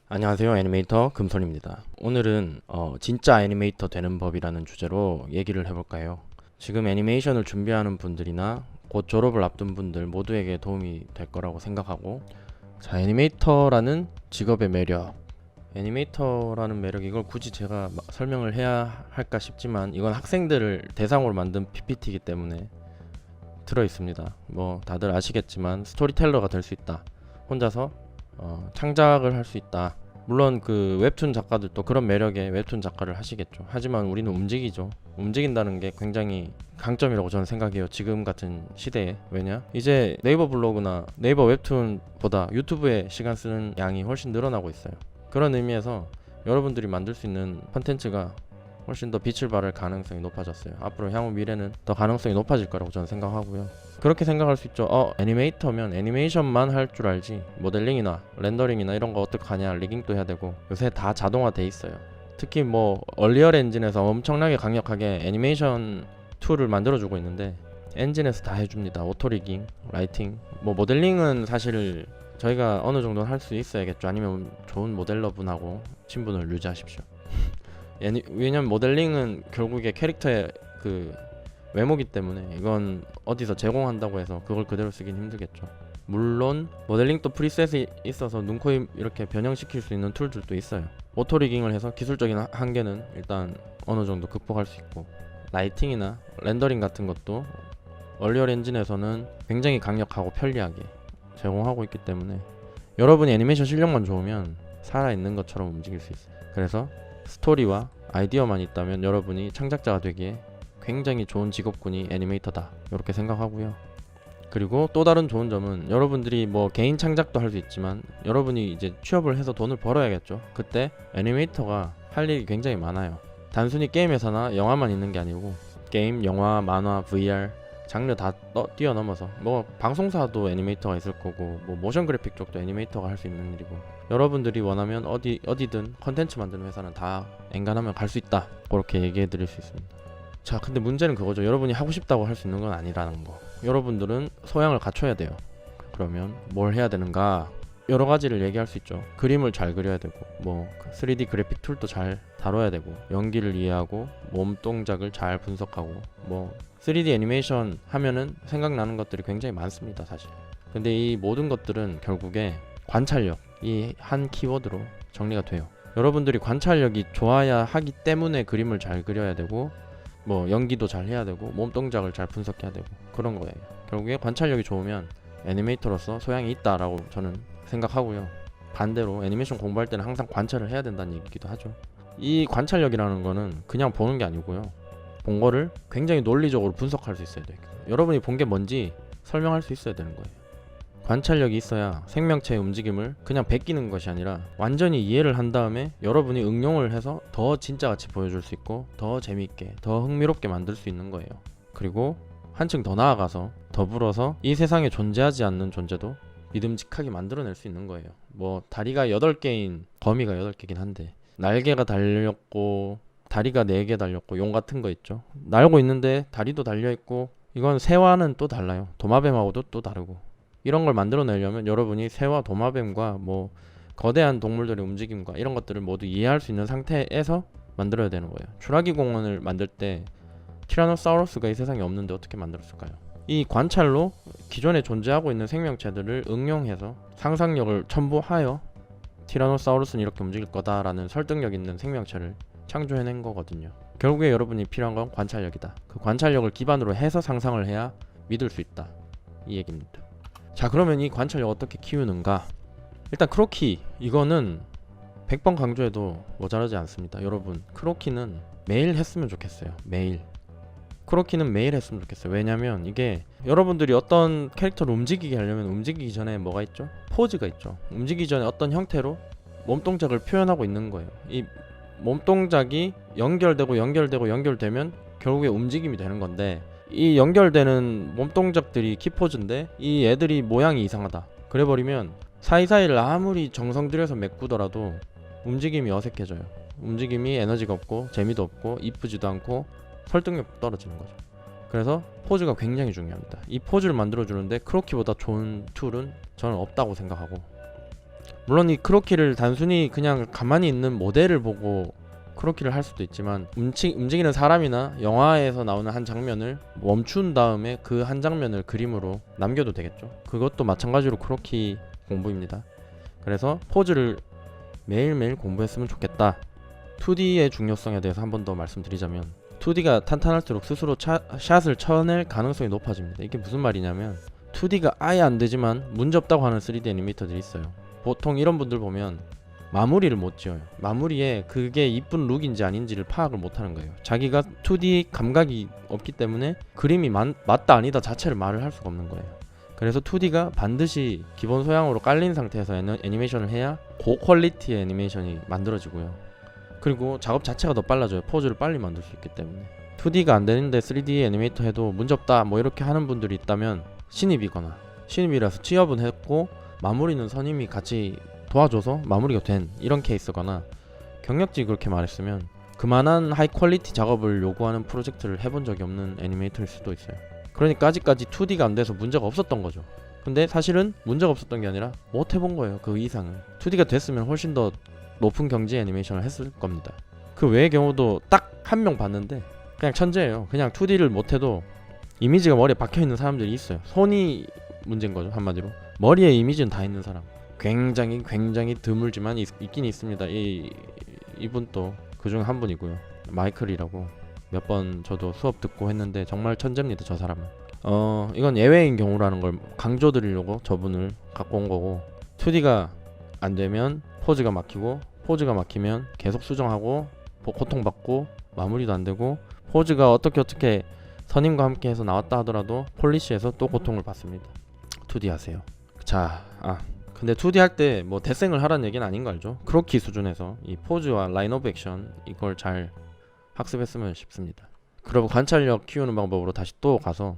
안녕하세요. 애니메이터 금손입니다. 오늘은 진짜 애니메이터 되는 법이라는 주제로 얘기를 해볼까요? 지금 애니메이션을 준비하는 분들이나 곧 졸업을 앞둔 분들 모두에게 도움이 될 거라고 생각하고, 자, 애니메이터라는 직업의 매력. 애니메이터라는 매력, 이걸 굳이 제가 설명을 해야 할까 싶지만 이건 학생들을 대상으로 만든 PPT이기 때문에 들어있습니다. 뭐 다들 아시겠지만 스토리텔러가 될 수 있다. 혼자서 창작을 할 수 있다. 물론 그 웹툰 작가들도 그런 매력의 웹툰 작가를 하시겠죠. 하지만 우리는 움직이죠. 움직인다는 게 굉장히 강점이라고 저는 생각해요. 지금 같은 시대에. 왜냐? 이제 네이버 블로그나 네이버 웹툰보다 유튜브에 시간 쓰는 양이 훨씬 늘어나고 있어요. 그런 의미에서 여러분들이 만들 수 있는 컨텐츠가 훨씬 더 빛을 발할 가능성이 높아졌어요. 앞으로 향후 미래는 더 가능성이 높아질 거라고 저는 생각하고요. 그렇게 생각할 수 있죠. 애니메이터면 애니메이션만 할 줄 알지 모델링이나 렌더링이나 이런 거 어떡하냐, 리깅도 해야 되고. 요새 다 자동화 돼 있어요. 특히 뭐 얼리얼 엔진에서 엄청나게 강력하게 애니메이션 툴을 만들어주고 있는데 엔진에서 다 해줍니다. 오토 리깅, 라이팅. 뭐 모델링은 사실 저희가 어느 정도는 할 수 있어야겠죠. 아니면 좋은 모델러 분하고 친분을 유지하십시오. 왜냐면 모델링은 결국에 캐릭터의 그 외모기 때문에 이건 어디서 제공한다고 해서 그걸 그대로 쓰긴 힘들겠죠. 물론 모델링도 프리셋이 있어서 눈, 코, 입 이렇게 변형시킬 수 있는 툴들도 있어요. 오토리깅을 해서 기술적인 한계는 일단 어느 정도 극복할 수 있고, 라이팅이나 렌더링 같은 것도 얼리얼 엔진에서는 굉장히 강력하고 편리하게 제공하고 있기 때문에 여러분이 애니메이션 실력만 좋으면 살아있는 것처럼 움직일 수 있어요. 그래서 스토리와 아이디어만 있다면 여러분이 창작자가 되기에 굉장히 좋은 직업군이 애니메이터다, 이렇게 생각하고요. 그리고 또 다른 좋은 점은 여러분들이 뭐 개인 창작도 할 수 있지만 여러분이 이제 취업을 해서 돈을 벌어야겠죠. 그때 애니메이터가 할 일이 굉장히 많아요. 단순히 게임 회사나 영화만 있는 게 아니고 게임, 영화, 만화, VR 장르 다 뛰어넘어서 뭐 방송사도 애니메이터가 있을 거고, 뭐 모션 그래픽 쪽도 애니메이터가 할 수 있는 일이고, 여러분들이 원하면 어디든 컨텐츠 만드는 회사는 다 엔간하면 갈 수 있다, 그렇게 얘기해 드릴 수 있습니다. 자, 근데 문제는 그거죠. 여러분이 하고 싶다고 할 수 있는 건 아니라는 거. 여러분들은 소양을 갖춰야 돼요. 그러면 뭘 해야 되는가? 여러 가지를 얘기할 수 있죠. 그림을 잘 그려야 되고, 뭐 3D 그래픽 툴도 잘 다뤄야 되고, 연기를 이해하고, 몸 동작을 잘 분석하고, 뭐 3D 애니메이션 하면은 생각나는 것들이 굉장히 많습니다, 사실. 근데 이 모든 것들은 결국에 관찰력, 이 한 키워드로 정리가 돼요. 여러분들이 관찰력이 좋아야 하기 때문에 그림을 잘 그려야 되고, 뭐 연기도 잘 해야 되고, 몸 동작을 잘 분석해야 되고, 그런 거예요. 결국에 관찰력이 좋으면 애니메이터로서 소양이 있다라고 저는 생각하고요. 반대로 애니메이션 공부할 때는 항상 관찰을 해야 된다는 얘기기도 하죠. 이 관찰력이라는 거는 그냥 보는 게 아니고요. 본 거를 굉장히 논리적으로 분석할 수 있어야 돼요. 여러분이 본 게 뭔지 설명할 수 있어야 되는 거예요. 관찰력이 있어야 생명체의 움직임을 그냥 베끼는 것이 아니라 완전히 이해를 한 다음에 여러분이 응용을 해서 더 진짜같이 보여줄 수 있고, 더 재밌게, 더 흥미롭게 만들 수 있는 거예요. 그리고 한층 더 나아가서 더불어서 이 세상에 존재하지 않는 존재도 믿음직하게 만들어낼 수 있는 거예요. 뭐 다리가 8개인 거미가 8개긴 한데 날개가 달렸고 다리가 4개 달렸고 용 같은 거 있죠. 날고 있는데 다리도 달려있고, 이건 새와는 또 달라요. 도마뱀하고도 또 다르고. 이런 걸 만들어내려면 여러분이 새와 도마뱀과 뭐 거대한 동물들의 움직임과 이런 것들을 모두 이해할 수 있는 상태에서 만들어야 되는 거예요. 쥬라기 공원을 만들 때 티라노사우루스가 이 세상에 없는데 어떻게 만들었을까요? 이 관찰로 기존에 존재하고 있는 생명체들을 응용해서 상상력을 첨부하여 티라노사우루스는 이렇게 움직일 거다라는 설득력 있는 생명체를 창조해낸 거거든요. 결국에 여러분이 필요한 건 관찰력이다. 그 관찰력을 기반으로 해서 상상을 해야 믿을 수 있다, 이 얘기입니다. 자, 그러면 이 관찰력 어떻게 키우는가? 일단 크로키, 이거는 100번 강조해도 모자라지 않습니다. 여러분, 크로키는 매일 했으면 좋겠어요. 매일. 크로키는 매일 했으면 좋겠어요. 왜냐면 이게 여러분들이 어떤 캐릭터를 움직이게 하려면 움직이기 전에 뭐가 있죠? 포즈가 있죠. 움직이기 전에 어떤 형태로 몸동작을 표현하고 있는 거예요. 이 몸동작이 연결되면 결국에 움직임이 되는 건데, 이 연결되는 몸동작들이 키포즈인데 이 애들이 모양이 이상하다 그래버리면 사이사이를 아무리 정성 들여서 메꾸더라도 움직임이 어색해져요. 움직임이 에너지가 없고 재미도 없고 이쁘지도 않고 설득력 떨어지는 거죠. 그래서 포즈가 굉장히 중요합니다. 이 포즈를 만들어주는데 크로키보다 좋은 툴은 저는 없다고 생각하고, 물론 이 크로키를 단순히 그냥 가만히 있는 모델을 보고 크로키를 할 수도 있지만 움직이는 사람이나 영화에서 나오는 한 장면을 멈춘 다음에 그 한 장면을 그림으로 남겨도 되겠죠. 그것도 마찬가지로 크로키 공부입니다. 그래서 포즈를 매일매일 공부했으면 좋겠다. 2D의 중요성에 대해서 한 번 더 말씀드리자면 2D가 탄탄할수록 스스로 샷을 쳐낼 가능성이 높아집니다. 이게 무슨 말이냐면 2D가 아예 안 되지만 문제없다고 하는 3D 애니메이터들이 있어요. 보통 이런 분들 보면 마무리를 못 지어요. 마무리에 그게 이쁜 룩인지 아닌지를 파악을 못 하는 거예요. 자기가 2D 감각이 없기 때문에 그림이 맞다 아니다 자체를 말을 할 수가 없는 거예요. 그래서 2D가 반드시 기본 소양으로 깔린 상태에서 애니메이션을 해야 고퀄리티의 애니메이션이 만들어지고요. 그리고 작업 자체가 더 빨라져요. 포즈를 빨리 만들 수 있기 때문에. 2D가 안 되는데 3D 애니메이터 해도 문제없다 뭐 이렇게 하는 분들이 있다면 신입이라서 취업은 했고 마무리는 선임이 같이 도와줘서 마무리가 된 이런 케이스거나 경력직이 그렇게 말했으면 그만한 하이 퀄리티 작업을 요구하는 프로젝트를 해본 적이 없는 애니메이터일 수도 있어요. 그러니까 아직까지 2D가 안 돼서 문제가 없었던 거죠. 근데 사실은 문제가 없었던 게 아니라 못 해본 거예요. 그 이상을. 2D가 됐으면 훨씬 더 높은 경지의 애니메이션을 했을 겁니다. 그 외의 경우도 딱 한 명 봤는데 그냥 천재예요. 그냥 2D를 못해도 이미지가 머리에 박혀있는 사람들이 있어요. 손이 문제인 거죠. 한마디로 머리에 이미지는 다 있는 사람 굉장히 드물지만 있긴 있습니다. 이분 또 그중 한 분이고요. 마이클이라고 몇 번 저도 수업 듣고 했는데 정말 천재입니다. 저 사람은. 이건 예외인 경우라는 걸 강조드리려고 저분을 갖고 온 거고 2D가 안 되면 포즈가 막히고 포즈가 막히면 계속 수정하고 고통받고 마무리도 안 되고 포즈가 어떻게 선임과 함께 해서 나왔다 하더라도 폴리시에서 또 고통을 받습니다. 2D 하세요. 자, 근데 2D 할 때 뭐 대생을 하라는 얘기는 아닌 거 알죠? 크로키 수준에서 이 포즈와 라인 오브 액션 이걸 잘 학습했으면 싶습니다. 그리고 관찰력 키우는 방법으로 다시 또 가서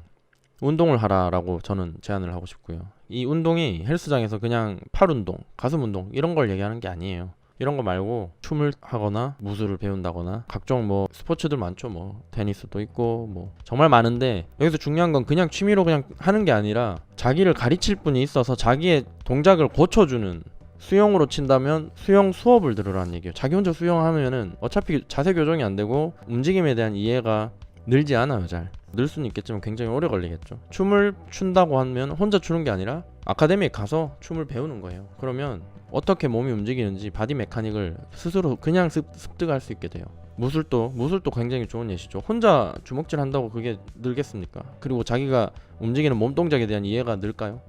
운동을 하라라고 저는 제안을 하고 싶고요. 이 운동이 헬스장에서 그냥 팔 운동, 가슴 운동 이런 걸 얘기하는 게 아니에요. 이런 거 말고 춤을 하거나 무술을 배운다거나 각종 뭐 스포츠들 많죠. 뭐 테니스도 있고 뭐 정말 많은데 여기서 중요한 건 그냥 취미로 그냥 하는 게 아니라 자기를 가르칠 분이 있어서 자기의 동작을 고쳐주는, 수영으로 친다면 수영 수업을 들으라는 얘기예요. 자기 혼자 수영하면은 어차피 자세 교정이 안 되고 움직임에 대한 이해가 늘지 않아요. 잘 늘 수는 있겠지만 굉장히 오래 걸리겠죠. 춤을 춘다고 하면 혼자 추는 게 아니라 아카데미에 가서 춤을 배우는 거예요. 그러면 어떻게 몸이 움직이는지 바디 메카닉을 스스로 그냥 습득할 수 있게 돼요. 무술도 굉장히 좋은 예시죠. 혼자 주먹질 한다고 그게 늘겠습니까? 그리고 자기가 움직이는 몸 동작에 대한 이해가 늘까요?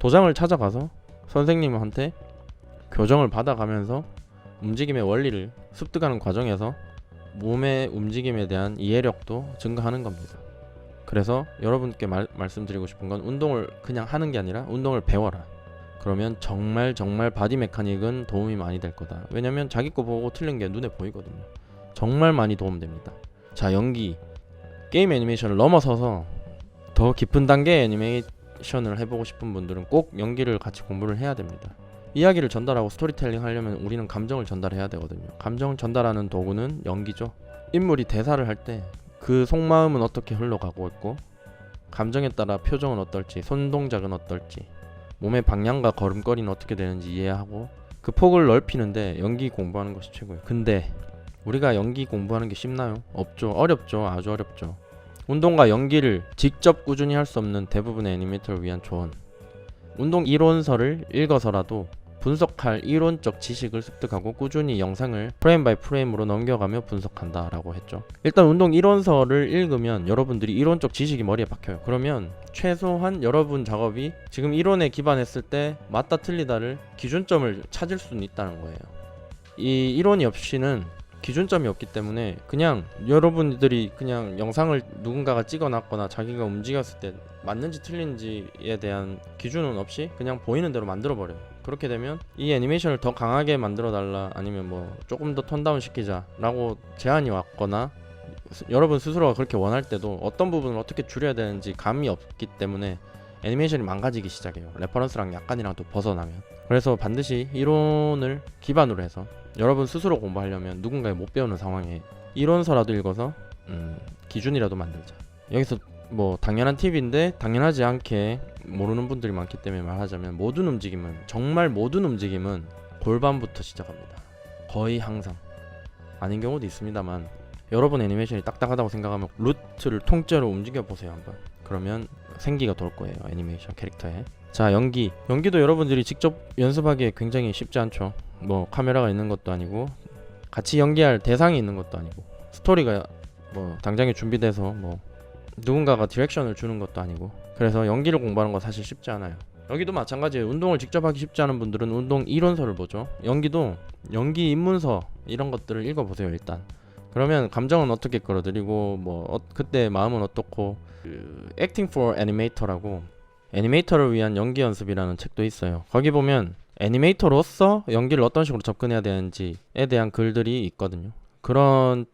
도장을 찾아가서 선생님한테 교정을 받아가면서 움직임의 원리를 습득하는 과정에서 몸의 움직임에 대한 이해력도 증가하는 겁니다. 그래서 여러분께 말씀드리고 싶은 건 운동을 그냥 하는 게 아니라 운동을 배워라. 그러면 정말 바디 메카닉은 도움이 많이 될 거다. 왜냐면 자기 거 보고 틀린 게 눈에 보이거든요. 정말 많이 도움됩니다. 자, 연기, 게임 애니메이션을 넘어서서 더 깊은 단계의 애니메이션을 해보고 싶은 분들은 꼭 연기를 같이 공부를 해야 됩니다. 이야기를 전달하고 스토리텔링 하려면 우리는 감정을 전달해야 되거든요. 감정을 전달하는 도구는 연기죠. 인물이 대사를 할 때 그 속마음은 어떻게 흘러가고 있고 감정에 따라 표정은 어떨지, 손동작은 어떨지, 몸의 방향과 걸음걸이는 어떻게 되는지 이해하고 그 폭을 넓히는데 연기 공부하는 것이 최고예요. 근데 우리가 연기 공부하는 게 쉽나요? 없죠. 어렵죠. 아주 어렵죠. 운동과 연기를 직접 꾸준히 할 수 없는 대부분의 애니메이터를 위한 조언. 운동 이론서를 읽어서라도 분석할 이론적 지식을 습득하고 꾸준히 영상을 프레임 바이 프레임으로 넘겨가며 분석한다 라고 했죠. 일단 운동 이론서를 읽으면 여러분들이 이론적 지식이 머리에 박혀요. 그러면 최소한 여러분 작업이 지금 이론에 기반했을 때 맞다 틀리다를 기준점을 찾을 수는 있다는 거예요. 이 이론이 없이는 기준점이 없기 때문에 그냥 여러분들이 그냥 영상을 누군가가 찍어놨거나 자기가 움직였을 때 맞는지 틀린지에 대한 기준은 없이 그냥 보이는 대로 만들어버려요. 그렇게 되면 이 애니메이션을 더 강하게 만들어 달라, 아니면 뭐 조금 더 톤다운 시키자 라고 제안이 왔거나 여러분 스스로가 그렇게 원할 때도 어떤 부분을 어떻게 줄여야 되는지 감이 없기 때문에 애니메이션이 망가지기 시작해요. 레퍼런스랑 약간이라도 벗어나면. 그래서 반드시 이론을 기반으로 해서 여러분 스스로 공부하려면 누군가의 못 배우는 상황에 이론서라도 읽어서 기준이라도 만들자. 여기서 뭐 당연한 팁인데 당연하지 않게 모르는 분들이 많기 때문에 말하자면 정말 모든 움직임은 골반부터 시작합니다. 거의 항상. 아닌 경우도 있습니다만 여러분 애니메이션이 딱딱하다고 생각하면 루트를 통째로 움직여 보세요 한번. 그러면 생기가 돌 거예요 애니메이션 캐릭터에. 자, 연기도 여러분들이 직접 연습하기에 굉장히 쉽지 않죠. 뭐 카메라가 있는 것도 아니고 같이 연기할 대상이 있는 것도 아니고 스토리가 뭐 당장에 준비돼서 뭐 누군가가 디렉션을 주는 것도 아니고, 그래서 연기를 공부하는 건 사실 쉽지 않아요. 여기도 마찬가지예요. 운동을 직접 하기 쉽지 않은 분들은 운동 이론서를 보죠. 연기도 연기 입문서 이런 것들을 읽어보세요 일단. 그러면 감정은 어떻게 끌어들이고 그때 마음은 어떻고. Acting for Animator라고 애니메이터를 위한 연기 연습이라는 책도 있어요. 거기 보면 애니메이터로서 연기를 어떤 식으로 접근해야 되는지에 대한 글들이 있거든요. 그런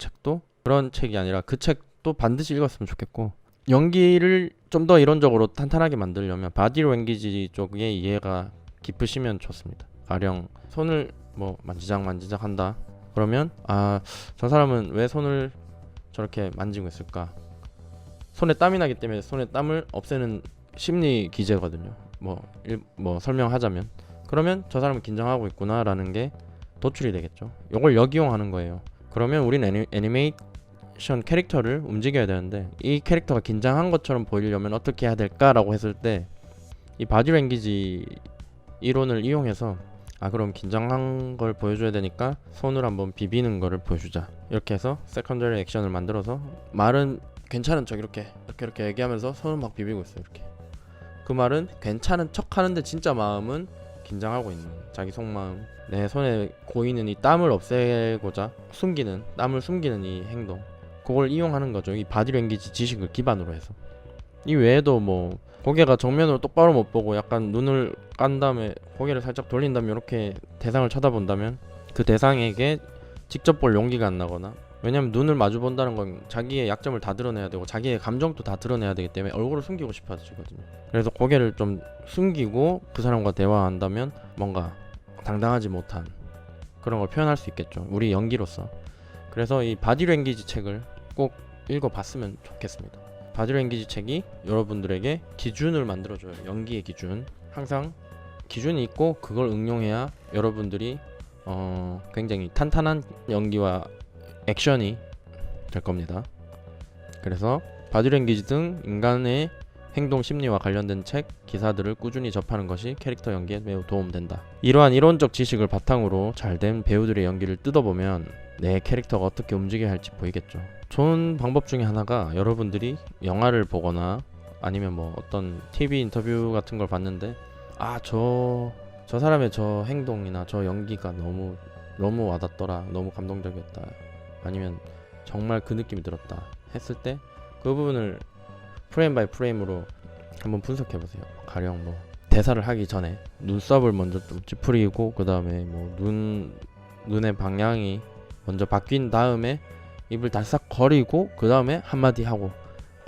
책이 아니라 그 책도 반드시 읽었으면 좋겠고, 연기를 좀 더 이론적으로 탄탄하게 만들려면 바디 랭귀지 쪽에 이해가 깊으시면 좋습니다. 가령 손을 뭐 만지작 한다. 그러면 저 사람은 왜 손을 저렇게 만지고 있을까? 손에 땀이 나기 때문에 손에 땀을 없애는 심리 기제거든요. 뭐 설명하자면, 그러면 저 사람은 긴장하고 있구나라는 게 도출이 되겠죠. 이걸 역이용하는 거예요. 그러면 우린 애니메이션 캐릭터를 움직여야 되는데 이 캐릭터가 긴장한 것처럼 보이려면 어떻게 해야 될까라고 했을 때 이 바디 랭귀지 이론을 이용해서 그럼 긴장한 걸 보여줘야 되니까 손을 한번 비비는 거를 보여주자. 이렇게 해서 세컨더리 액션을 만들어서 말은 괜찮은 척 이렇게 얘기하면서 손을 막 비비고 있어요. 이렇게. 그 말은 괜찮은 척 하는데 진짜 마음은 긴장하고 있는, 자기 속마음, 내 손에 고이는 이 땀을 없애고자 땀을 숨기는 이 행동, 그걸 이용하는 거죠. 이 바디랭귀지 지식을 기반으로 해서. 이 외에도 뭐 고개가 정면으로 똑바로 못 보고 약간 눈을 깐 다음에 고개를 살짝 돌린 다음에 이렇게 대상을 쳐다본다면 그 대상에게 직접 볼 용기가 안 나거나, 왜냐면 눈을 마주 본다는 건 자기의 약점을 다 드러내야 되고 자기의 감정도 다 드러내야 되기 때문에 얼굴을 숨기고 싶어지거든요. 그래서 고개를 좀 숨기고 그 사람과 대화한다면 뭔가 당당하지 못한 그런 걸 표현할 수 있겠죠, 우리 연기로서. 그래서 이 바디랭귀지 책을 꼭 읽어봤으면 좋겠습니다. 바디랭귀지 책이 여러분들에게 기준을 만들어줘요. 연기의 기준. 항상 기준이 있고 그걸 응용해야 여러분들이 굉장히 탄탄한 연기와 액션이 될 겁니다. 그래서 바디랭귀지 등 인간의 행동 심리와 관련된 책, 기사들을 꾸준히 접하는 것이 캐릭터 연기에 매우 도움된다. 이러한 이론적 지식을 바탕으로 잘된 배우들의 연기를 뜯어보면 내 캐릭터가 어떻게 움직여야 할지 보이겠죠. 좋은 방법 중에 하나가, 여러분들이 영화를 보거나 아니면 뭐 어떤 TV 인터뷰 같은 걸 봤는데 저 사람의 저 행동이나 저 연기가 너무 와닿더라, 너무 감동적이었다, 아니면 정말 그 느낌이 들었다 했을 때 그 부분을 프레임 바이 프레임으로 한번 분석해 보세요. 가령 뭐 대사를 하기 전에 눈썹을 먼저 좀 찌푸리고, 그 다음에 뭐 눈의 방향이 먼저 바뀐 다음에 입을 달싹 거리고 그 다음에 한마디 하고,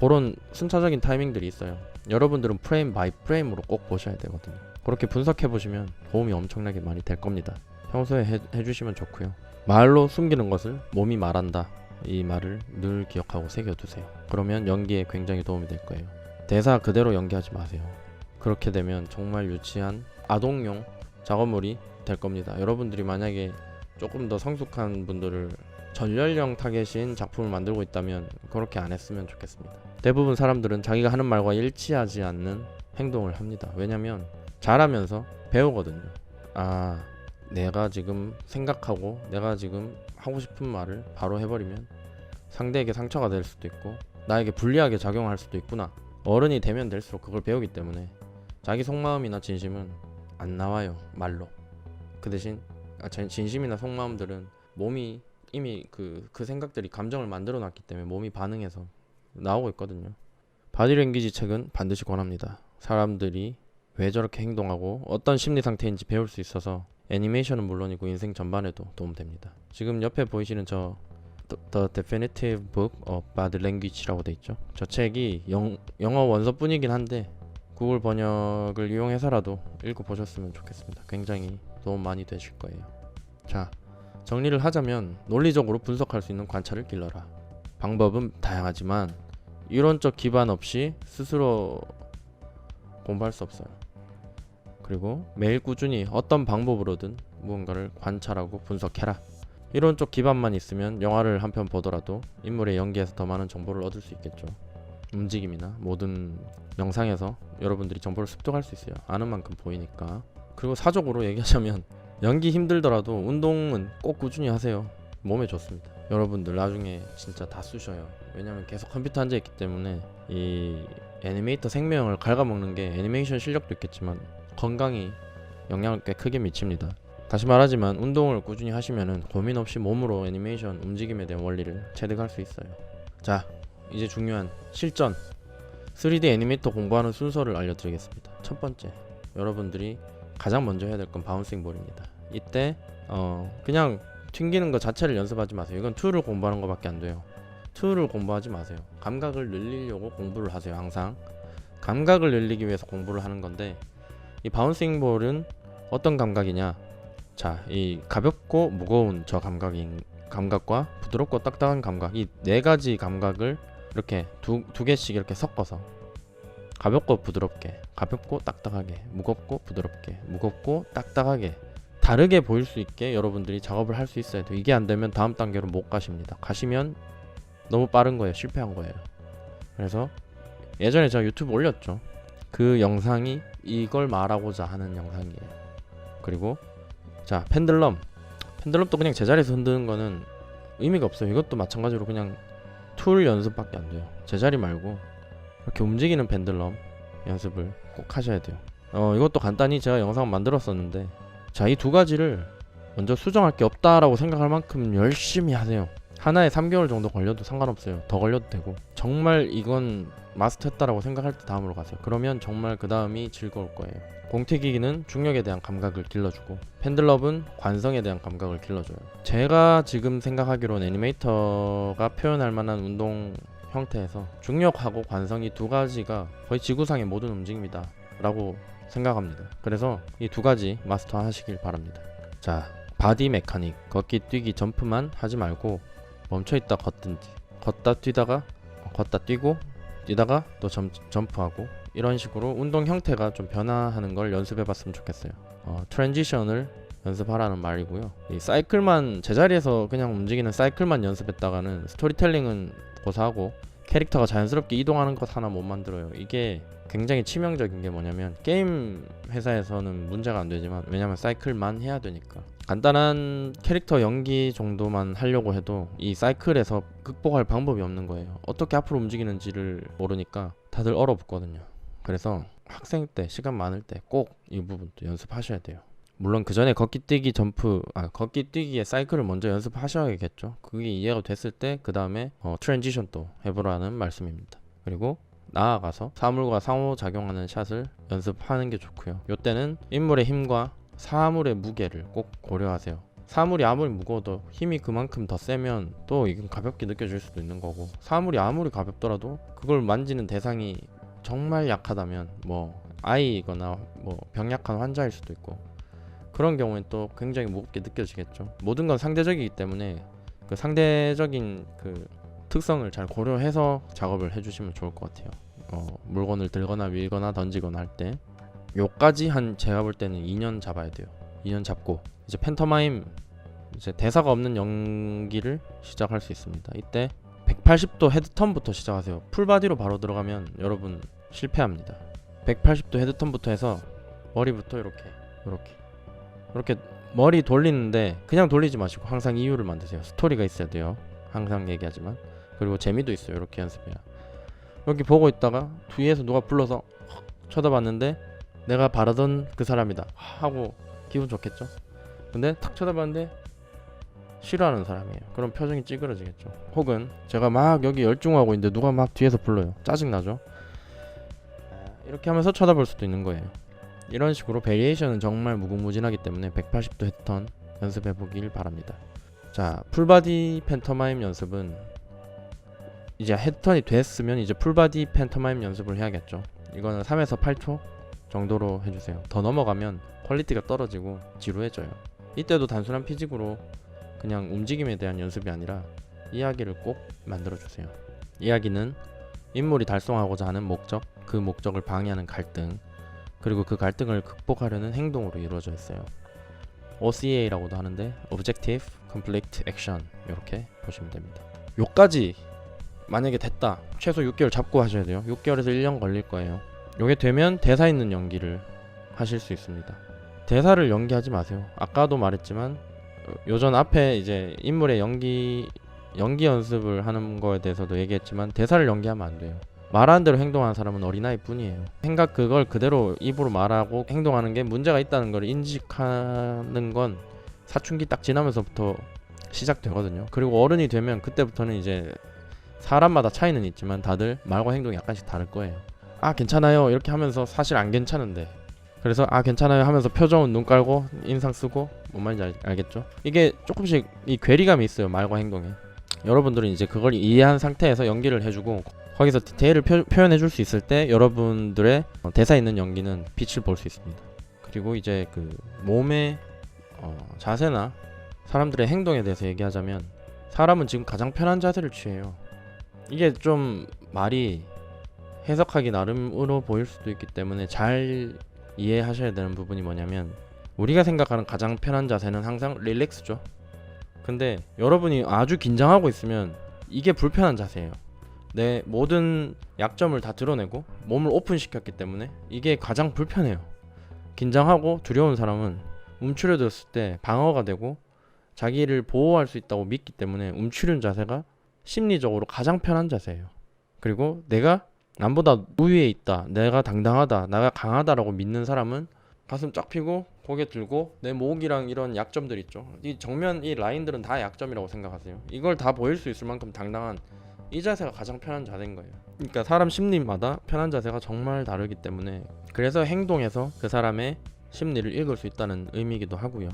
그런 순차적인 타이밍들이 있어요. 여러분들은 프레임 바이 프레임으로 꼭 보셔야 되거든요. 그렇게 분석해 보시면 도움이 엄청나게 많이 될 겁니다. 평소에 해주시면 좋고요. 말로 숨기는 것을 몸이 말한다, 이 말을 늘 기억하고 새겨두세요. 그러면 연기에 굉장히 도움이 될 거예요. 대사 그대로 연기하지 마세요. 그렇게 되면 정말 유치한 아동용 작업물이 될 겁니다. 여러분들이 만약에 조금 더 성숙한 분들을 전연령 타겟인 작품을 만들고 있다면 그렇게 안 했으면 좋겠습니다. 대부분 사람들은 자기가 하는 말과 일치하지 않는 행동을 합니다. 왜냐면 잘하면서 배우거든요. 내가 지금 생각하고 내가 지금 하고 싶은 말을 바로 해버리면 상대에게 상처가 될 수도 있고 나에게 불리하게 작용할 수도 있구나. 어른이 되면 될수록 그걸 배우기 때문에 자기 속마음이나 진심은 안 나와요, 말로. 그 대신 진심이나 속마음들은 몸이 이미 그 생각들이 감정을 만들어 놨기 때문에 몸이 반응해서 나오고 있거든요. 바디랭귀지 책은 반드시 권합니다. 사람들이 왜 저렇게 행동하고 어떤 심리 상태인지 배울 수 있어서 애니메이션은 물론이고 인생 전반에도 도움됩니다. 지금 옆에 보이시는 저 The Definitive Book of Body Language라고 돼 있죠. 저 책이 영어 원서뿐이긴 한데 구글 번역을 이용해서라도 읽어보셨으면 좋겠습니다. 굉장히 도움 많이 되실 거예요. 자, 정리를 하자면 논리적으로 분석할 수 있는 관찰을 길러라. 방법은 다양하지만 이론적 기반 없이 스스로 공부할 수 없어요. 그리고 매일 꾸준히 어떤 방법으로든 무언가를 관찰하고 분석해라. 이론적 기반만 있으면 영화를 한 편 보더라도 인물의 연기에서 더 많은 정보를 얻을 수 있겠죠. 움직임이나 모든 영상에서 여러분들이 정보를 습득할 수 있어요. 아는 만큼 보이니까. 그리고 사적으로 얘기하자면 연기 힘들더라도 운동은 꼭 꾸준히 하세요. 몸에 좋습니다. 여러분들 나중에 진짜 다 쑤셔요. 왜냐면 계속 컴퓨터 앉아있기 때문에 이 애니메이터 생명을 갉아먹는 게 애니메이션 실력도 있겠지만 건강이 영향을 꽤 크게 미칩니다. 다시 말하지만 운동을 꾸준히 하시면은 고민 없이 몸으로 애니메이션 움직임에 대한 원리를 체득할 수 있어요. 자, 이제 중요한 실전 3D 애니메이터 공부하는 순서를 알려드리겠습니다. 첫 번째, 여러분들이 가장 먼저 해야 될 건 바운싱 볼입니다. 이때 그냥 튕기는 것 자체를 연습하지 마세요. 이건 툴을 공부하는 것밖에 안 돼요. 툴을 공부하지 마세요. 감각을 늘리려고 공부를 하세요. 항상 감각을 늘리기 위해서 공부를 하는 건데, 이 바운싱 볼은 어떤 감각이냐, 자, 이 가볍고 무거운 저 감각과 부드럽고 딱딱한 감각, 이 네 가지 감각을 이렇게 두 개씩 이렇게 섞어서 가볍고 부드럽게, 가볍고 딱딱하게, 무겁고 부드럽게, 무겁고 딱딱하게 다르게 보일 수 있게 여러분들이 작업을 할 수 있어야 돼요. 이게 안 되면 다음 단계로 못 가십니다. 가시면 너무 빠른 거예요. 실패한 거예요. 그래서 예전에 제가 유튜브 올렸죠. 그 영상이 이걸 말하고자 하는 영상이에요. 그리고 자, 펜들럼도 그냥 제자리에서 흔드는 거는 의미가 없어요. 이것도 마찬가지로 그냥 툴 연습밖에 안 돼요. 제자리 말고 이렇게 움직이는 펜들럼 연습을 꼭 하셔야 돼요. 이것도 간단히 제가 영상 만들었었는데, 자, 이 두 가지를 먼저 수정할 게 없다라고 생각할 만큼 열심히 하세요. 하나에 3개월 정도 걸려도 상관없어요. 더 걸려도 되고, 정말 이건 마스터했다라고 생각할 때 다음으로 가세요. 그러면 정말 그 다음이 즐거울 거예요. 공튀기기는 중력에 대한 감각을 길러주고, 펜들럼은 관성에 대한 감각을 길러줘요. 제가 지금 생각하기로는 애니메이터가 표현할 만한 운동 형태에서 중력하고 관성이 두 가지가 거의 지구상의 모든 움직임이다 라고 생각합니다. 그래서 이 두 가지 마스터 하시길 바랍니다. 자, 바디 메카닉, 걷기, 뛰기, 점프만 하지 말고 멈춰있다 걷든지, 걷다 뛰다가 걷다 뛰고, 뛰다가 또 점프하고, 이런 식으로 운동 형태가 좀 변화하는 걸 연습해 봤으면 좋겠어요. 트랜지션을 연습하라는 말이고요. 이 사이클만, 제자리에서 그냥 움직이는 사이클만 연습했다가는 스토리텔링은 고사하고 캐릭터가 자연스럽게 이동하는 것 하나 못 만들어요. 이게 굉장히 치명적인 게 뭐냐면, 게임 회사에서는 문제가 안 되지만, 왜냐면 사이클만 해야 되니까 간단한 캐릭터 연기 정도만 하려고 해도 이 사이클에서 극복할 방법이 없는 거예요. 어떻게 앞으로 움직이는지를 모르니까 다들 얼어붙거든요. 그래서 학생 때, 시간 많을 때 꼭 이 부분도 연습하셔야 돼요. 물론 그 전에 걷기 뛰기 걷기 뛰기의 사이클을 먼저 연습하셔야겠죠. 그게 이해가 됐을 때 그 다음에 트랜지션 또 해보라는 말씀입니다. 그리고 나아가서 사물과 상호작용하는 샷을 연습하는 게 좋고요. 이때는 인물의 힘과 사물의 무게를 꼭 고려하세요. 사물이 아무리 무거워도 힘이 그만큼 더 세면 또 이건 가볍게 느껴질 수도 있는 거고, 사물이 아무리 가볍더라도 그걸 만지는 대상이 정말 약하다면, 뭐 아이거나 뭐 병약한 환자일 수도 있고, 그런 경우엔 또 굉장히 무겁게 느껴지겠죠. 모든 건 상대적이기 때문에 그 상대적인 그 특성을 잘 고려해서 작업을 해주시면 좋을 것 같아요. 물건을 들거나 밀거나 던지거나 할 때 요까지 제가 볼 때는 2년 잡아야 돼요. 2년 잡고 이제 팬터마임, 이제 대사가 없는 연기를 시작할 수 있습니다. 이때 180도 헤드턴부터 시작하세요. 풀바디로 바로 들어가면 여러분 실패합니다. 180도 헤드턴부터 해서 머리부터 이렇게 머리 돌리는데 그냥 돌리지 마시고 항상 이유를 만드세요. 스토리가 있어야 돼요. 항상 얘기하지만. 그리고 재미도 있어요. 이렇게 연습해야. 여기 보고 있다가 뒤에서 누가 불러서 쳐다봤는데 내가 바라던 그 사람이다 하고 기분 좋겠죠. 근데 탁 쳐다봤는데 싫어하는 사람이에요. 그럼 표정이 찌그러지겠죠. 혹은 제가 막 여기 열중하고 있는데 누가 막 뒤에서 불러요. 짜증나죠. 이렇게 하면서 쳐다볼 수도 있는 거예요. 이런 식으로 베리에이션은 정말 무궁무진하기 때문에 180도 헤드턴 연습해 보길 바랍니다. 자, 풀바디 팬터마임 연습은 이제 헤드턴이 됐으면 이제 풀바디 팬터마임 연습을 해야겠죠. 이거는 3에서 8초 정도로 해주세요. 더 넘어가면 퀄리티가 떨어지고 지루해져요. 이때도 단순한 피직으로 그냥 움직임에 대한 연습이 아니라 이야기를 꼭 만들어주세요. 이야기는 인물이 달성하고자 하는 목적, 그 목적을 방해하는 갈등, 그리고 그 갈등을 극복하려는 행동으로 이루어져 있어요. OCA라고도 하는데 Objective Conflict Action, 이렇게 보시면 됩니다. 요까지 만약에 됐다, 최소 6개월 잡고 하셔야 돼요. 6개월에서 1년 걸릴 거예요. 요게 되면 대사 있는 연기를 하실 수 있습니다. 대사를 연기하지 마세요. 아까도 말했지만 요전 앞에 이제 인물의 연기 연습을 하는 거에 대해서도 얘기했지만 대사를 연기하면 안 돼요. 말하는 대로 행동하는 사람은 어린아이 뿐이에요. 생각 그걸 그대로 입으로 말하고 행동하는 게 문제가 있다는 걸 인식하는 건 사춘기 딱 지나면서부터 시작되거든요. 그리고 어른이 되면 그때부터는 이제 사람마다 차이는 있지만 다들 말과 행동이 약간씩 다를 거예요. 아 괜찮아요 이렇게 하면서 사실 안 괜찮은데, 그래서 아 괜찮아요 하면서 표정은 눈 깔고 인상 쓰고, 뭔 말인지 알겠죠? 이게 조금씩 이 괴리감이 있어요, 말과 행동에. 여러분들은 이제 그걸 이해한 상태에서 연기를 해주고 거기서 디테일을 표현해 줄 수 있을 때 여러분들의 대사 있는 연기는 빛을 볼 수 있습니다. 그리고 이제 그 몸의 자세나 사람들의 행동에 대해서 얘기하자면, 사람은 지금 가장 편한 자세를 취해요. 이게 좀 말이 해석하기 나름으로 보일 수도 있기 때문에 잘 이해하셔야 되는 부분이 뭐냐면, 우리가 생각하는 가장 편한 자세는 항상 릴렉스죠. 근데 여러분이 아주 긴장하고 있으면 이게 불편한 자세예요. 내 모든 약점을 다 드러내고 몸을 오픈시켰기 때문에 이게 가장 불편해요. 긴장하고 두려운 사람은 움츠려들었을 때 방어가 되고 자기를 보호할 수 있다고 믿기 때문에 움츠린 자세가 심리적으로 가장 편한 자세예요. 그리고 내가 남보다 우위에 있다, 내가 당당하다, 내가 강하다라고 믿는 사람은 가슴 쫙 펴고 고개 들고 내 목이랑 이런 약점들 있죠. 이 정면 이 라인들은 다 약점이라고 생각하세요. 이걸 다 보일 수 있을 만큼 당당한 이 자세가 가장 편한 자세인 거예요. 그러니까 사람 심리마다 편한 자세가 정말 다르기 때문에, 그래서 행동에서 그 사람의 심리를 읽을 수 있다는 의미이기도 하고요.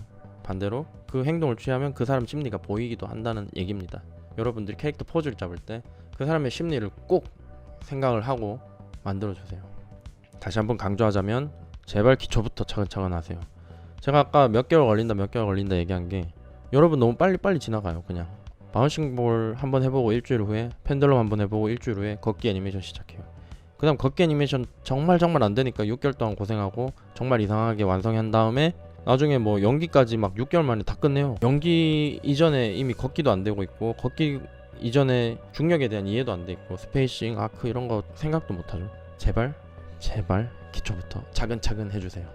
반대로 그 행동을 취하면 그 사람 심리가 보이기도 한다는 얘기입니다. 여러분들이 캐릭터 포즈를 잡을 때 그 사람의 심리를 꼭 생각을 하고 만들어주세요. 다시 한번 강조하자면 제발 기초부터 차근차근 하세요. 제가 아까 몇 개월 걸린다 얘기한 게, 여러분 너무 빨리 지나가요. 그냥 바운싱볼 한번 해보고 일주일 후에, 펜들럼 한번 해보고 일주일 후에 걷기 애니메이션 시작해요. 그 다음 걷기 애니메이션 정말 안 되니까 6개월 동안 고생하고 정말 이상하게 완성한 다음에 나중에 뭐 연기까지 막 6개월 만에 다 끝내요. 연기 이전에 이미 걷기도 안 되고 있고, 걷기 이전에 중력에 대한 이해도 안 돼 있고, 스페이싱, 아크 이런 거 생각도 못 하죠. 제발 기초부터 차근차근 해주세요.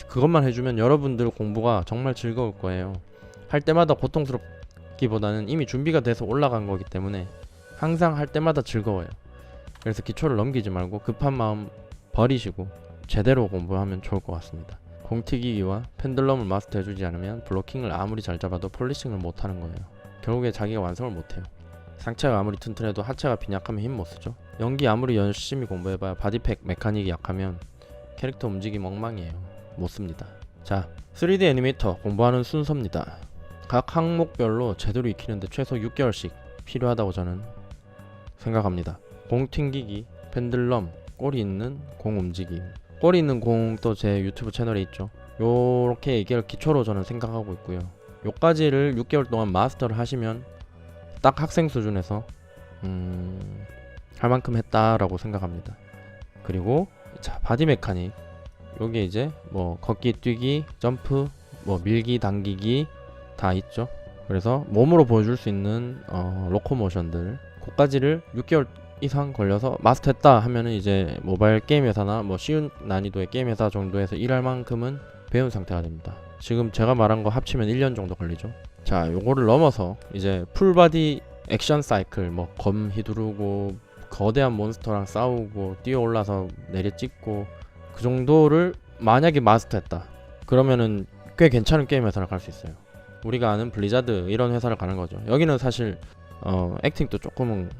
그것만 해주면 여러분들 공부가 정말 즐거울 거예요. 할 때마다 고통스럽기보다는 이미 준비가 돼서 올라간 거기 때문에 항상 할 때마다 즐거워요. 그래서 기초를 넘기지 말고 급한 마음 버리시고 제대로 공부하면 좋을 것 같습니다. 공튀기기와 펜들럼을 마스터해주지 않으면 블로킹을 아무리 잘 잡아도 폴리싱을 못하는 거예요. 결국에 자기가 완성을 못해요. 상체가 아무리 튼튼해도 하체가 빈약하면 힘 못쓰죠. 연기 아무리 열심히 공부해봐야 바디팩 메카닉이 약하면 캐릭터 움직임 엉망이에요. 못씁니다. 자, 3D 애니메이터 공부하는 순서입니다. 각 항목별로 제대로 익히는데 최소 6개월씩 필요하다고 저는 생각합니다. 공 튕기기, 펜들럼, 꼬리 있는 공 움직임. 꼬리 있는 공도 제 유튜브 채널에 있죠. 요렇게 얘기를 기초로 저는 생각하고 있고요. 요까지를 6개월 동안 마스터를 하시면 딱 학생 수준에서 할 만큼 했다라고 생각합니다. 그리고 자, 바디 메카닉, 요게 이제 뭐 걷기, 뛰기, 점프, 뭐 밀기, 당기기 다 있죠. 그래서 몸으로 보여줄 수 있는 로코모션들, 그까지를 6개월 이상 걸려서 마스터했다 하면은 이제 모바일 게임 회사나 뭐 쉬운 난이도의 게임 회사 정도에서 일할 만큼은 배운 상태가 됩니다. 지금 제가 말한 거 합치면 1년 정도 걸리죠. 자, 요거를 넘어서 이제 풀바디 액션 사이클, 뭐 검 휘두르고 거대한 몬스터랑 싸우고 뛰어 올라서 내려 찍고, 그 정도를 만약에 마스터했다 그러면은 꽤 괜찮은 게임 회사를 갈 수 있어요. 우리가 아는 블리자드 이런 회사를 가는 거죠. 여기는 사실 액팅도 조금은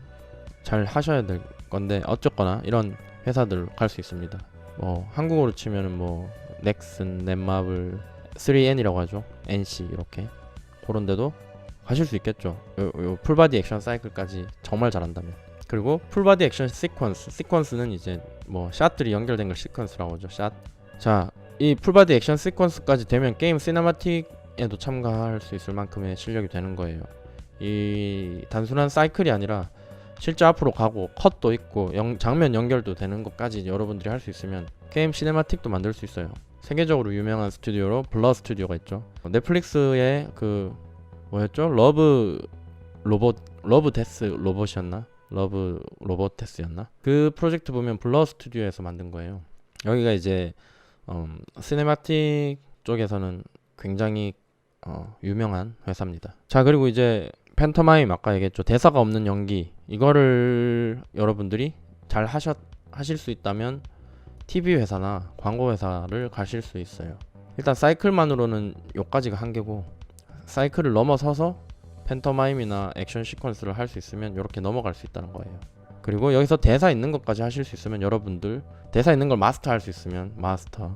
잘 하셔야 될 건데, 어쨌거나 이런 회사들 갈 수 있습니다. 뭐 한국어로 치면은 뭐 넥슨, 넷마블, 3N이라고 하죠. NC 이렇게 그런 데도 가실 수 있겠죠. 요 풀바디 액션 사이클까지 정말 잘한다면. 그리고 풀바디 액션 시퀀스는 이제 뭐 샷들이 연결된 걸 시퀀스라고 하죠. 샷. 자, 이 풀바디 액션 시퀀스까지 되면 게임 시네마틱에도 참가할 수 있을 만큼의 실력이 되는 거예요. 이 단순한 사이클이 아니라 실제 앞으로 가고 컷도 있고 장면 연결도 되는 것까지 여러분들이 할 수 있으면 게임 시네마틱도 만들 수 있어요. 세계적으로 유명한 스튜디오로 블러 스튜디오가 있죠. 넷플릭스의 그 뭐였죠? 러브 데스 로봇이었나? 러브 로보테스였나? 그 프로젝트 보면 블러 스튜디오에서 만든 거예요. 여기가 이제 시네마틱 쪽에서는 굉장히 유명한 회사입니다. 자, 그리고 이제 팬터마임 아까 얘기했죠. 대사가 없는 연기, 이거를 여러분들이 잘 하실 수 있다면 TV 회사나 광고 회사를 가실 수 있어요. 일단 사이클만으로는 요까지가 한계고, 사이클을 넘어서서 팬터마임이나 액션 시퀀스를 할 수 있으면 이렇게 넘어갈 수 있다는 거예요. 그리고 여기서 대사 있는 것까지 하실 수 있으면, 여러분들 대사 있는 걸 마스터 할 수 있으면, 마스터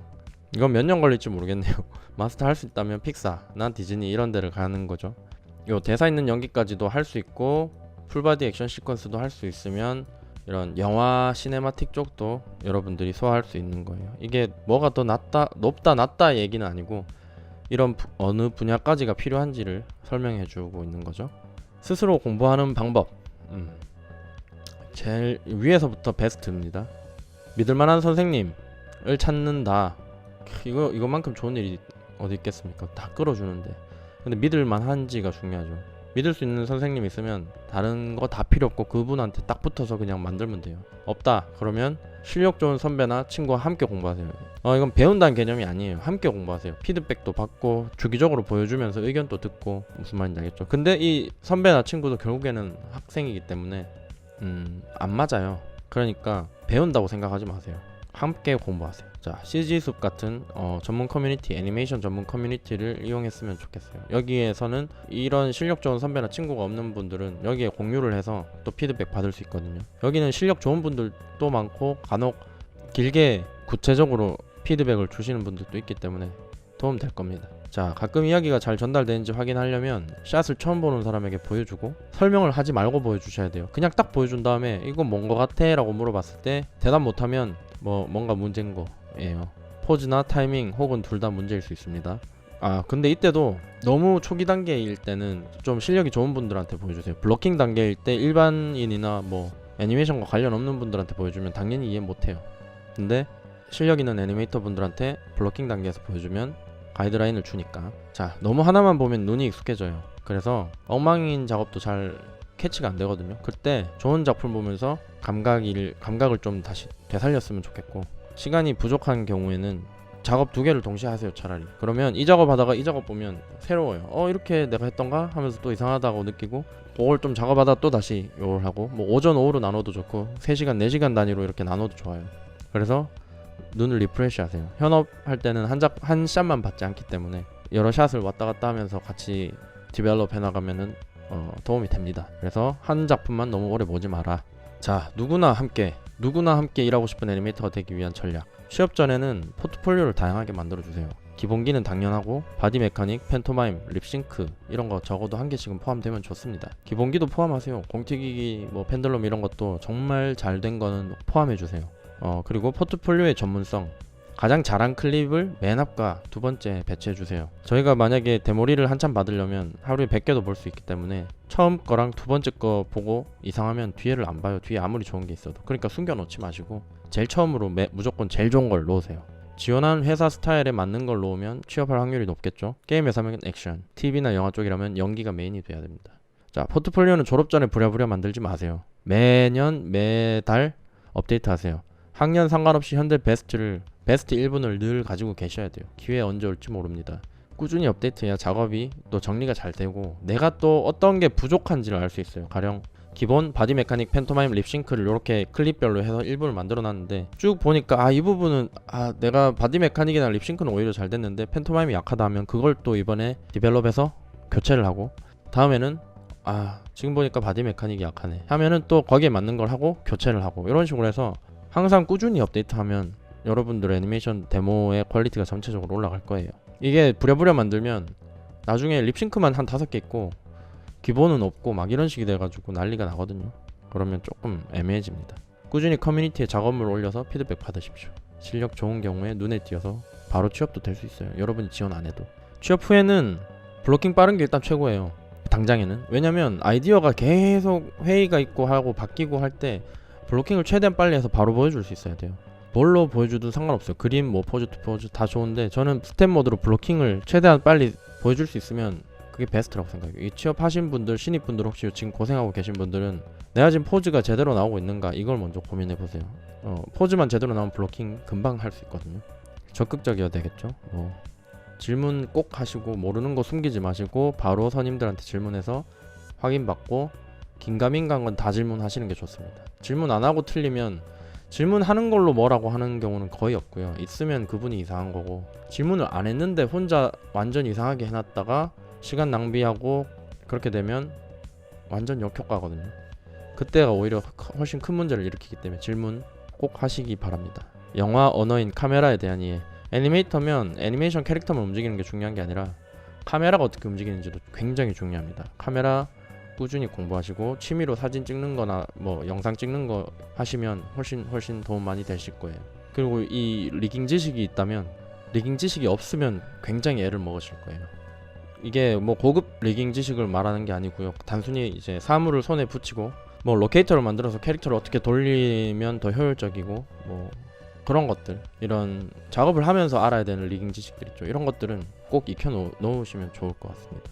이건 몇 년 걸릴지 모르겠네요. 마스터 할 수 있다면 픽사나 디즈니 이런 데를 가는 거죠. 요 대사 있는 연기까지도 할 수 있고 풀바디 액션 시퀀스도 할 수 있으면 이런 영화 시네마틱 쪽도 여러분들이 소화할 수 있는 거예요. 이게 뭐가 더 높다 낮다 얘기는 아니고, 이런 어느 분야까지가 필요한지를 설명해 주고 있는 거죠. 스스로 공부하는 방법, 제일 위에서부터 베스트입니다. 믿을만한 선생님을 찾는다. 이거만큼 좋은 일이 어디 있겠습니까? 다 끌어주는데. 근데 믿을만한지가 중요하죠. 믿을 수 있는 선생님 있으면 다른 거 다 필요 없고 그분한테 딱 붙어서 그냥 만들면 돼요. 없다 그러면 실력 좋은 선배나 친구와 함께 공부하세요. 이건 배운다는 개념이 아니에요. 함께 공부하세요. 피드백도 받고 주기적으로 보여주면서 의견도 듣고, 무슨 말인지 알겠죠? 근데 이 선배나 친구도 결국에는 학생이기 때문에 안 맞아요. 그러니까 배운다고 생각하지 마세요. 함께 공부하세요. 자, CG숲 같은 전문 커뮤니티, 애니메이션 전문 커뮤니티를 이용했으면 좋겠어요. 여기에서는 이런 실력 좋은 선배나 친구가 없는 분들은 여기에 공유를 해서 또 피드백 받을 수 있거든요. 여기는 실력 좋은 분들도 많고 간혹 길게 구체적으로 피드백을 주시는 분들도 있기 때문에 도움 될 겁니다. 자, 가끔 이야기가 잘 전달되는지 확인하려면 샷을 처음 보는 사람에게 보여주고, 설명을 하지 말고 보여주셔야 돼요. 그냥 딱 보여준 다음에 이건 뭔 거 같아? 라고 물어봤을 때 대답 못하면 뭔가 문제인 거예요. 포즈나 타이밍 혹은 둘 다 문제일 수 있습니다. 근데 이때도 너무 초기 단계일 때는 좀 실력이 좋은 분들한테 보여주세요. 블로킹 단계일 때 일반인이나 애니메이션과 관련 없는 분들한테 보여주면 당연히 이해 못해요. 근데 실력 있는 애니메이터 분들한테 블로킹 단계에서 보여주면 가이드라인을 주니까. 자, 너무 하나만 보면 눈이 익숙해져요. 그래서 엉망인 작업도 잘 캐치가 안 되거든요. 그때 좋은 작품 보면서 감각을 좀 다시 되살렸으면 좋겠고, 시간이 부족한 경우에는 작업 두 개를 동시에 하세요. 차라리. 그러면 이 작업 하다가 이 작업 보면 새로워요. 이렇게 내가 했던가 하면서 또 이상하다고 느끼고, 그걸 좀 작업하다 또 다시 요걸 하고, 오전 오후로 나눠도 좋고 3시간 4시간 단위로 이렇게 나눠도 좋아요. 그래서 눈을 리프레시 하세요. 현업할 때는 한 샷만 받지 않기 때문에 여러 샷을 왔다 갔다 하면서 같이 디벨롭 해나가면은 도움이 됩니다. 그래서 한 작품만 너무 오래 보지 마라. 자, 누구나 함께 일하고 싶은 애니메이터가 되기 위한 전략. 취업 전에는 포트폴리오를 다양하게 만들어주세요. 기본기는 당연하고 바디 메카닉, 팬토마임, 립싱크 이런 거 적어도 한 개씩은 포함되면 좋습니다. 기본기도 포함하세요. 공튀기기, 펜들럼 이런 것도 정말 잘 된 거는 포함해주세요. 그리고 포트폴리오의 전문성, 가장 잘한 클립을 맨 앞과 두 번째 배치해주세요. 저희가 만약에 데모리를 한참 받으려면 하루에 100개도 볼 수 있기 때문에 처음 거랑 두 번째 거 보고 이상하면 뒤에를 안 봐요. 뒤에 아무리 좋은 게 있어도. 그러니까 숨겨놓지 마시고 제일 처음으로 무조건 제일 좋은 걸 놓으세요. 지원한 회사 스타일에 맞는 걸 놓으면 취업할 확률이 높겠죠. 게임 회사면 액션, TV나 영화 쪽이라면 연기가 메인이 돼야 됩니다. 자, 포트폴리오는 졸업 전에 부랴부랴 만들지 마세요. 매달 업데이트 하세요. 학년 상관없이 현재 베스트 1분을 늘 가지고 계셔야 돼요. 기회 언제 올지 모릅니다. 꾸준히 업데이트해야 작업이 또 정리가 잘 되고 내가 또 어떤 게 부족한지를 알 수 있어요. 가령 기본 바디 메카닉, 팬토마임, 립싱크를 이렇게 클립별로 해서 1분을 만들어 놨는데 쭉 보니까 이 부분은 내가 바디 메카닉이나 립싱크는 오히려 잘 됐는데 팬토마임이 약하다 하면 그걸 또 이번에 디벨롭해서 교체를 하고, 다음에는 지금 보니까 바디 메카닉이 약하네 하면은 또 거기에 맞는 걸 하고 교체를 하고, 이런 식으로 해서 항상 꾸준히 업데이트하면 여러분들의 애니메이션 데모의 퀄리티가 전체적으로 올라갈 거예요. 이게 부랴부랴 만들면 나중에 립싱크만 한 5개 있고 기본은 없고 막 이런 식이 돼가지고 난리가 나거든요. 그러면 조금 애매해집니다. 꾸준히 커뮤니티에 작업물 올려서 피드백 받으십시오. 실력 좋은 경우에 눈에 띄어서 바로 취업도 될 수 있어요. 여러분이 지원 안 해도. 취업 후에는 블로킹 빠른 게 일단 최고예요. 당장에는. 왜냐면 아이디어가 계속 회의가 있고 하고 바뀌고 할 때 블로킹을 최대한 빨리 해서 바로 보여줄 수 있어야 돼요. 뭘로 보여줘도 상관없어요. 그림, 뭐 포즈 투 포즈 다 좋은데 저는 스텝 모드로 블로킹을 최대한 빨리 보여줄 수 있으면 그게 베스트라고 생각해요. 이 취업하신 분들, 신입분들 혹시 지금 고생하고 계신 분들은 내가 지금 포즈가 제대로 나오고 있는가 이걸 먼저 고민해 보세요. 포즈만 제대로 나오면 블로킹 금방 할 수 있거든요. 적극적이어야 되겠죠. 질문 꼭 하시고 모르는 거 숨기지 마시고 바로 선임들한테 질문해서 확인받고 긴가민가한 건 다 질문하시는 게 좋습니다. 질문 안 하고 틀리면 질문하는 걸로 뭐라고 하는 경우는 거의 없고요. 있으면 그분이 이상한 거고, 질문을 안 했는데 혼자 완전 이상하게 해놨다가 시간 낭비하고 그렇게 되면 완전 역효과거든요. 그때가 오히려 훨씬 큰 문제를 일으키기 때문에 질문 꼭 하시기 바랍니다. 영화 언어인 카메라에 대한 이해. 애니메이터면 애니메이션 캐릭터만 움직이는 게 중요한 게 아니라 카메라가 어떻게 움직이는지도 굉장히 중요합니다. 카메라 꾸준히 공부하시고 취미로 사진 찍는 거나 뭐 영상 찍는 거 하시면 훨씬 도움 많이 되실 거예요. 그리고 이 리깅 지식이 있다면, 리깅 지식이 없으면 굉장히 애를 먹으실 거예요. 이게 뭐 고급 리깅 지식을 말하는 게 아니고요. 단순히 이제 사물을 손에 붙이고 뭐 로케이터를 만들어서 캐릭터를 어떻게 돌리면 더 효율적이고 뭐 그런 것들, 이런 작업을 하면서 알아야 되는 리깅 지식들 있죠. 이런 것들은 꼭 익혀 놓으시면 좋을 것 같습니다.